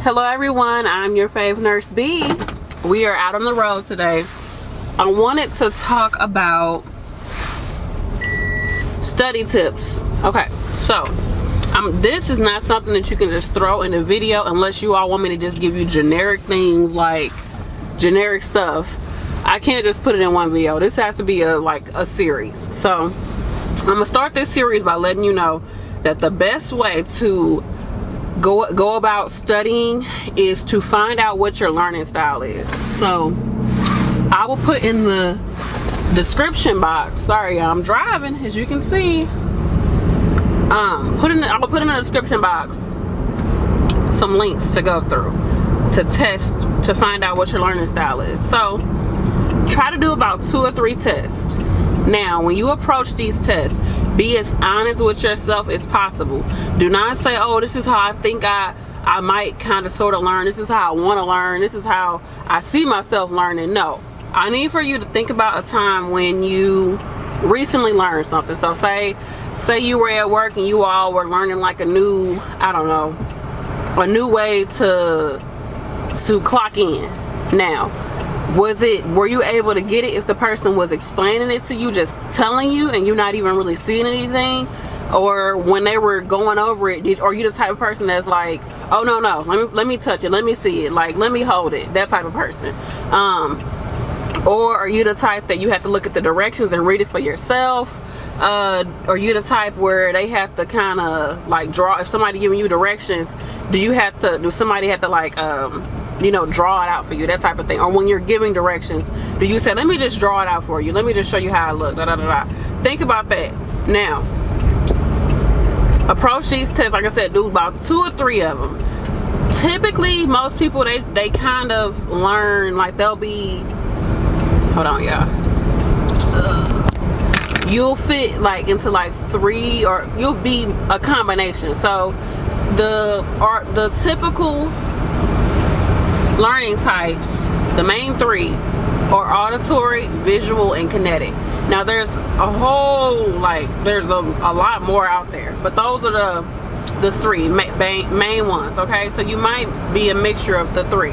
Hello everyone, I'm your fave Nurse B. We are out on the road today. I wanted to talk about study tips. Okay, so this is not something that you can just throw in a video unless you all want me to just give you generic things, like generic stuff. I can't just put it in one video. This has to be a series. So I'm gonna start this series by letting you know that the best way to go about studying is to find out what your learning style is. So I will put in the description box, sorry I'm driving as you can see, I will put in the description box some links to go through to test, to find out what your learning style is. So try to do about 2 or 3 tests. Now when you approach these tests, be as honest with yourself as possible. Do not say, oh, this is how I think I might kind of sort of learn, this is how I want to learn, this is how I see myself learning. No, I need for you to think about a time when you recently learned something. So say you were at work and you all were learning like a new, I don't know, a new way to clock in. Now, were you able to get it if the person was explaining it to you, just telling you, and you're not even really seeing anything? Or when they were going over it, are you the type of person that's like, oh no, let me touch it, let me see it, like let me hold it, that type of person? Or are you the type that you have to look at the directions and read it for yourself? Are you the type where they have to kind of like draw, if somebody giving you directions, do somebody have to like you know, draw it out for you, that type of thing? Or when you're giving directions, do you say, let me just draw it out for you, let me just show you how I look, da da da da? Think about that. Now approach these tests, like I said, do about 2 or 3 of them. Typically most people, they kind of learn, like they'll be, hold on y'all, you'll fit like into like 3, or you'll be a combination. So the typical learning types, the main 3 are auditory, visual, and kinetic. Now there's a whole, like there's a lot more out there, but those are the 3 main ones. Okay, so you might be a mixture of the 3,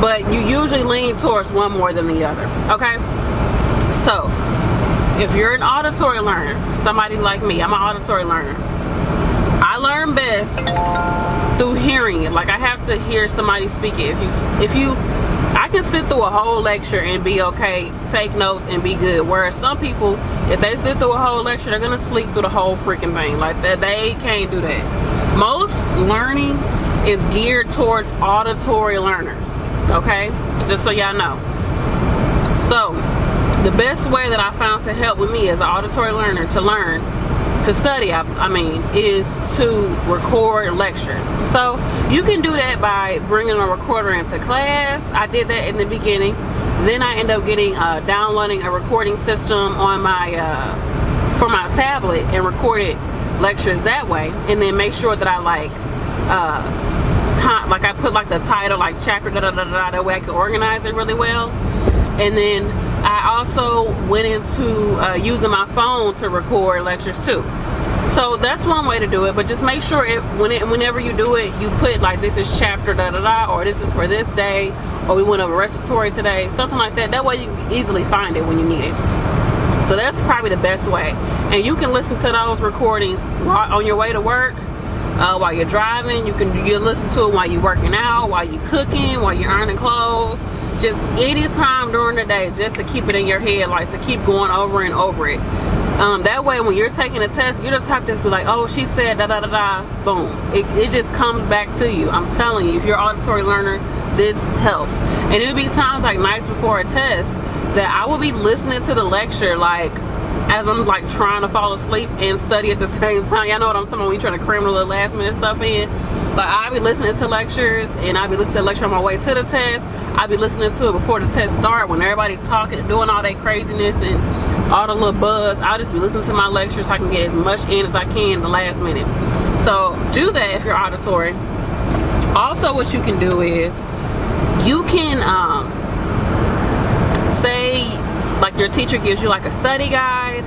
but you usually lean towards one more than the other. Okay, so if you're an auditory learner, somebody like me, I'm an auditory learner. I learn best through hearing it. Like I have to hear somebody speak it. I can sit through a whole lecture and be okay, take notes and be good. Whereas some people, if they sit through a whole lecture, they're gonna sleep through the whole freaking thing. Like that, they can't do that. Most learning is geared towards auditory learners. Okay, just so y'all know. So the best way that I found to help with me as an auditory learner to study, I mean, is to record lectures. So you can do that by bringing a recorder into class. I did that in the beginning. Then I ended up downloading a recording system on my for my tablet and recorded lectures that way. And then make sure that I I put like the title, like chapter, da da da da, that way I can organize it really well. And then I also went into using my phone to record lectures too. So that's one way to do it, but just make sure whenever you do it, you put like, this is chapter da da da, or this is for this day, or we went over respiratory today, something like that. That way you can easily find it when you need it. So that's probably the best way. And you can listen to those recordings on your way to work, while you're driving. You listen to it while you're working out, while you're cooking, while you're ironing clothes. Just any time during the day, just to keep it in your head, like to keep going over and over it. That way when you're taking a test, you're the type that's be like, oh, she said da da da da, boom. It just comes back to you. I'm telling you, if you're an auditory learner, this helps. And it'll be times like nights before a test that I will be listening to the lecture like as I'm like trying to fall asleep and study at the same time. Y'all know what I'm talking about when you're trying to cram the little last minute stuff in. Like I'll be listening to lectures, and I'll be listening to the lecture on my way to the test. I'll be listening to it before the test start, when everybody talking and doing all that craziness and all the little buzz. I'll just be listening to my lectures so I can get as much in as I can the last minute. So do that if you're auditory. Also, what you can do is you can say, like your teacher gives you like a study guide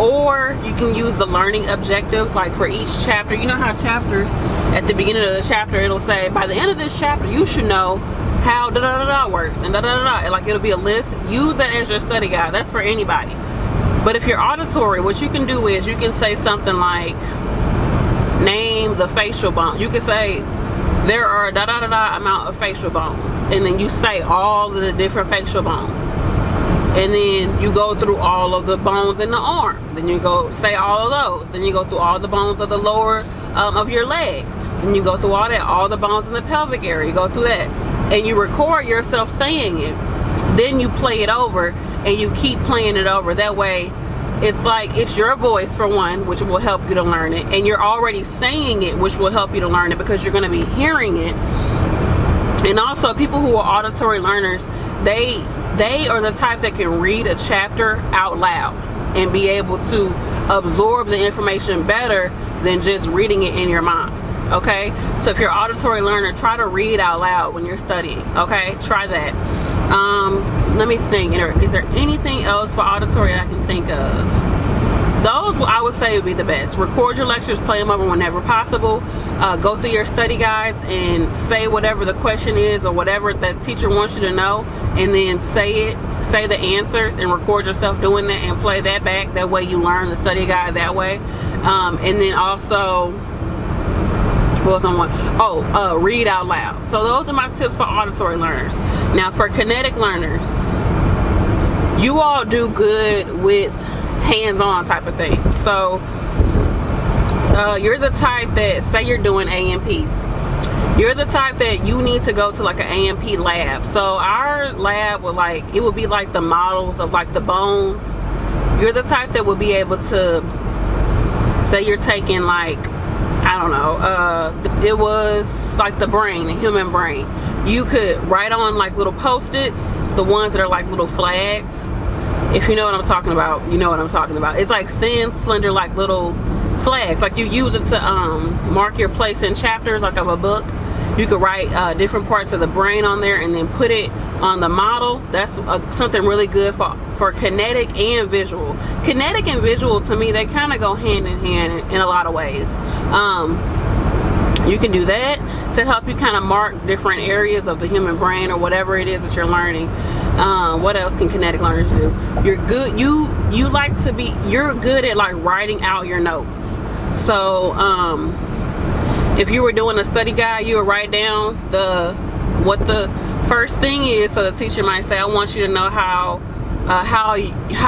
Or you can use the learning objectives, like for each chapter. You know how chapters, at the beginning of the chapter, it'll say, by the end of this chapter, you should know how da-da-da-da works, and da-da-da-da. Like, it'll be a list. Use that as your study guide. That's for anybody. But if you're auditory, what you can do is you can say something like, name the facial bone. You can say, there are a da-da-da-da amount of facial bones. And then you say all of the different facial bones. And then you go through all of the bones in the arm. Then you go say all of those. Then you go through all the bones of the lower of your leg. Then you go through all that, all the bones in the pelvic area. You go through that. And you record yourself saying it. Then you play it over and you keep playing it over. That way, it's like, it's your voice for one, which will help you to learn it. And you're already saying it, which will help you to learn it because you're going to be hearing it. And also, people who are auditory learners, they are the type that can read a chapter out loud and be able to absorb the information better than just reading it in your mind. Okay, so if you're an auditory learner, try to read out loud when you're studying. Okay, try that. Let me think. Is there anything else for auditory that I can think of? Those, I would say, would be the best. Record your lectures, play them over whenever possible. Go through your study guides and say whatever the question is or whatever that teacher wants you to know, and then say the answers and record yourself doing that and play that back. That way you learn the study guide that way. And then also, what was on one? Oh, read out loud. So those are my tips for auditory learners. Now for kinetic learners, you all do good with hands-on type of thing. So you're the type that, say you're doing A&P, you're the type that you need to go to like an A&P lab. So our lab would it would be like the models of like the bones. You're the type that would be able to, say you're taking like, I don't know, it was like the brain, the human brain. You could write on like little Post-its, the ones that are like little flags. If you know what I'm talking about, you know what I'm talking about. It's like thin, slender, like little flags. Like you use it to mark your place in chapters, like of a book. You could write different parts of the brain on there and then put it on the model. That's something really good for kinetic and visual. Kinetic and visual, to me, they kind of go hand in hand in a lot of ways. You can do that to help you kind of mark different areas of the human brain or whatever it is that you're learning. What else can kinetic learners do? You're good. You're good at like writing out your notes. So if you were doing a study guide, you would write down what the first thing is. So the teacher might say, I want you to know how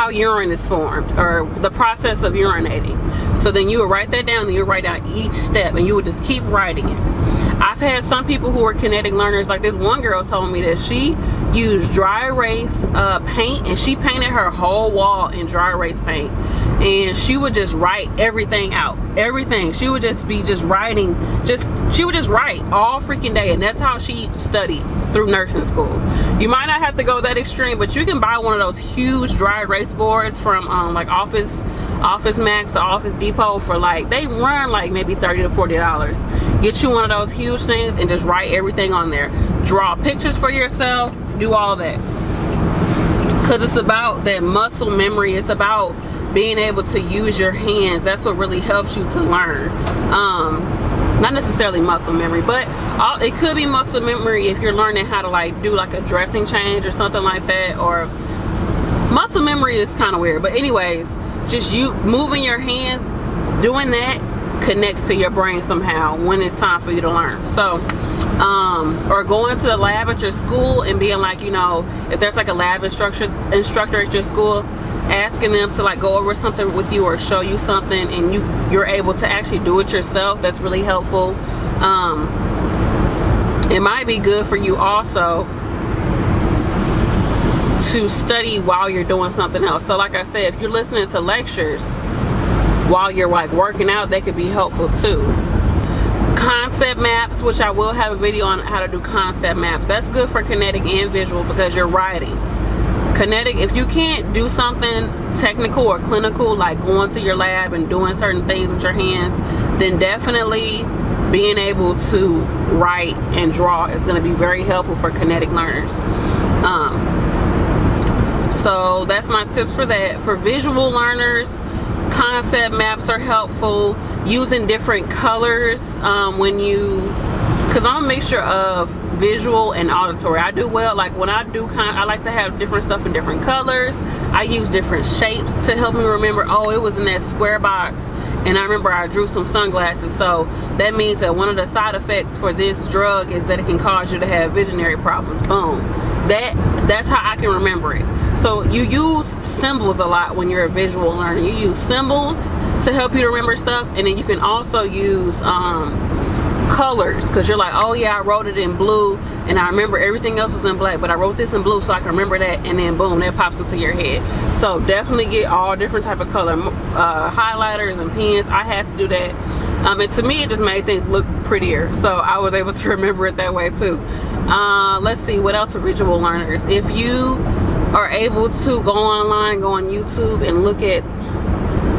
urine is formed, or the process of urinating. So then you would write that down, and you would write down each step, and you would just keep writing it. I've had some people who are kinetic learners, like this one girl told me that she used dry erase paint, and she painted her whole wall in dry erase paint, and she would just write everything out. Everything. She would just be writing, she would just write all freaking day, and that's how she studied through nursing school. You might not have to go that extreme, but you can buy one of those huge dry erase boards from like Office Max or Office Depot for like, they run like maybe $30 to $40. Get you one of those huge things and just write everything on there. Draw pictures for yourself, do all that. Because it's about that muscle memory. It's about being able to use your hands. That's what really helps you to learn. Not necessarily muscle memory, but it could be muscle memory if you're learning how to like do like a dressing change or something like that. Or muscle memory is kind of weird, but anyways, just you moving your hands, doing that connects to your brain somehow when it's time for you to learn. So or going to the lab at your school and being like, you know, if there's like a lab instructor at your school, asking them to like go over something with you or show you something, and you're able to actually do it yourself. That's really helpful. It might be good for you also to study while you're doing something else. So like I said, if you're listening to lectures while you're like working out, they could be helpful too. Concept maps, which I will have a video on how to do concept maps. That's good for kinetic and visual because you're writing. Kinetic, if you can't do something technical or clinical, like going to your lab and doing certain things with your hands, then definitely being able to write and draw is going to be very helpful for kinetic learners. So that's my tips for that. For visual learners, concept maps are helpful. Using different colors when you, because I'm a mixture of visual and auditory. I do well, like when I do I like to have different stuff in different colors. I use different shapes to help me remember, oh, it was in that square box, and I remember I drew some sunglasses. So that means that one of the side effects for this drug is that it can cause you to have visionary problems. Boom. That's how I can remember it. So you use symbols a lot when you're a visual learner. You use symbols to help you to remember stuff, and then you can also use colors, because you're like, oh yeah, I wrote it in blue and I remember everything else was in black, but I wrote this in blue so I can remember that, and then boom, that pops into your head. So definitely get all different type of color highlighters and pens. I had to do that, and to me it just made things look prettier, so I was able to remember it that way too. Let's see, what else for visual learners? If you are able to go online, go on YouTube and look at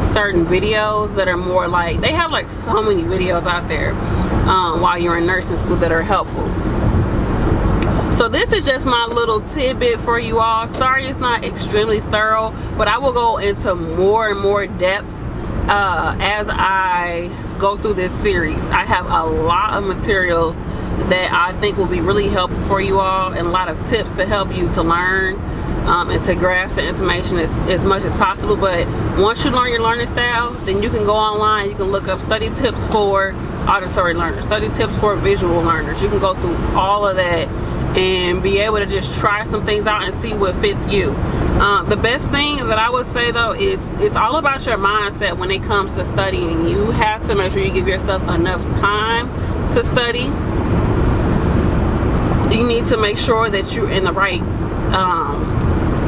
certain videos that are more like, they have like so many videos out there while you're in nursing school that are helpful. So this is just my little tidbit for you all. Sorry it's not extremely thorough, but I will go into more and more depth as I go through this series. I have a lot of materials that I think will be really helpful for you all, and a lot of tips to help you to learn and to grasp the information as much as possible. But once you learn your learning style, then you can go online, you can look up study tips for auditory learners, study tips for visual learners. You can go through all of that and be able to just try some things out and see what fits you. The best thing that I would say though is it's all about your mindset when it comes to studying. You have to make sure you give yourself enough time to study. You need to make sure that you're in the right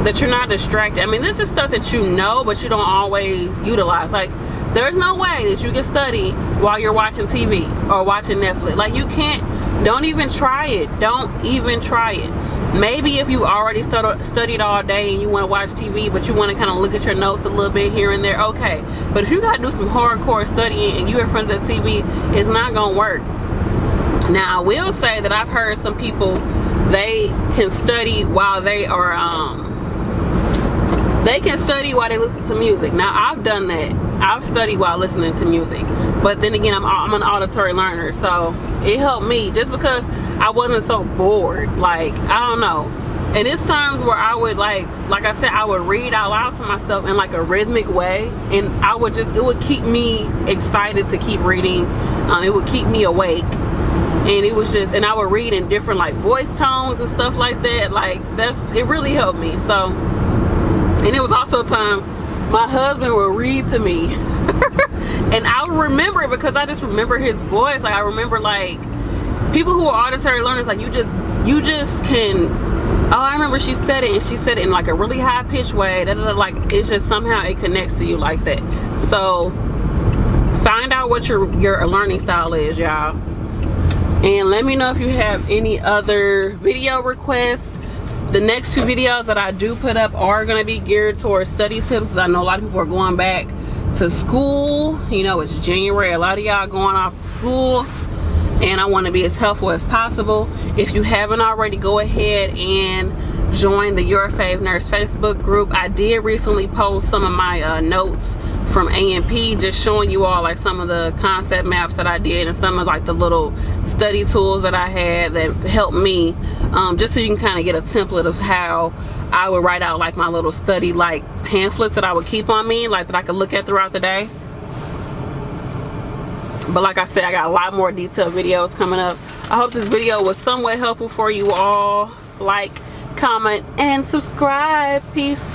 that you're not distracted. I mean, this is stuff that you know, but you don't always utilize. Like, there's no way that you can study while you're watching TV or watching Netflix. Like, you can't. Don't even try it. Don't even try it. Maybe if you already studied all day and you want to watch TV, but you want to kind of look at your notes a little bit here and there, okay. But if you got to do some hardcore studying and you're in front of the TV, it's not going to work. Now, I will say that I've heard some people, they can study while they are, they can study while they listen to music. Now, I've done that. I've studied while listening to music. But then again, I'm an auditory learner, so it helped me just because I wasn't so bored. Like, I don't know. And it's times where I would like I said, I would read out loud to myself in like a rhythmic way, and I would just, it would keep me excited to keep reading. It would keep me awake. And it was just, and I would read in different like voice tones and stuff like that. Like, it really helped me. So, and it was also times my husband would read to me and I would remember it because I just remember his voice. Like, I remember like people who are auditory learners, like you just can, oh, I remember she said it, and she said it in like a really high pitched way, like it's just somehow it connects to you like that. So find out what your learning style is, y'all, and let me know if you have any other video requests. The next two videos that I do put up are going to be geared towards study tips. I know a lot of people are going back to school. You know, it's January. A lot of y'all going off to school, and I want to be as helpful as possible. If you haven't already, go ahead and join the Your Fave Nurse Facebook group. I did recently post some of my notes from A&P, just showing you all like some of the concept maps that I did and some of like the little study tools that I had that helped me, just so you can kind of get a template of how I would write out like my little study like pamphlets that I would keep on me, like that I could look at throughout the day. But like I said, I got a lot more detailed videos coming up. I hope this video was somewhat helpful for you all. Like, comment, and subscribe. Peace.